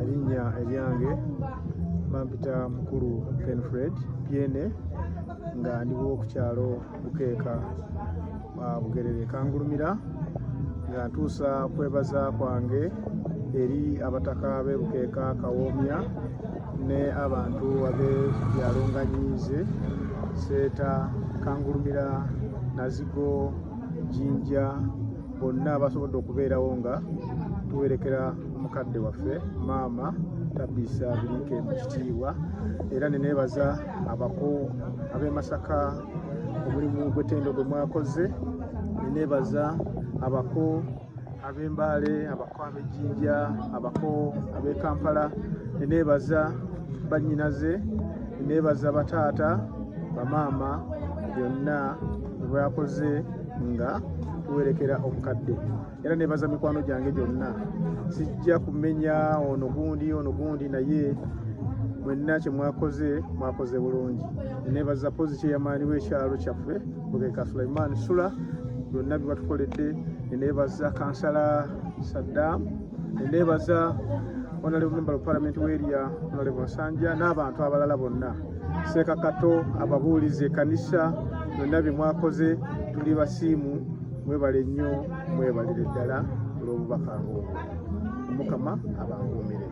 erinnya eryange bampita mukulu Kenfred Piene nga ndiwo ku kyalo Bukeeka Bugerere Kangulumira nga ntuusa kwebaza kwange eri abataka b'e Bukeeka Kawoomya ne abantu ab'ebyalo nga Nyiize, Seeta, Kangulumira, Nazigo, Jinja, bonna abasobodde okubeerawo nga tuwerekera omukadde waffe maama Tabisa Birinke mu kitiibwa, era ne neebaza abako ab'e Masaka omulimu gw'ettendo gwe mwakoze, ne neebaza abako ab'e Mbale, abako ab'e Jinja, abako ab'e Kampala, ne neebaza bannyinaze, ne neebaza bataata bamaama byonna bwe bakoze nga tuwerekera omukadde, era neebaza mikwano gyange gyonna. Sijja kumenya ono gundi naye mwenna kye mwakoze bulungi. Neebaza pozi kyeyamaani w'ekyalo kyaffe Bukeeka Sulaiman Sula byonna bye batukoledde. Neebaza kansala Saddam, neebaza Honorable Member of Parliament w'eria Honorable Nsanja n'abantu abalala bonna, Ssekakato, ababuulizi, ekkanisa, byonna bye mwakoze tuli basiimu. Mwebale nnyo, mwebalire ddala olw'obubaka obwo. Mukama abankuumire.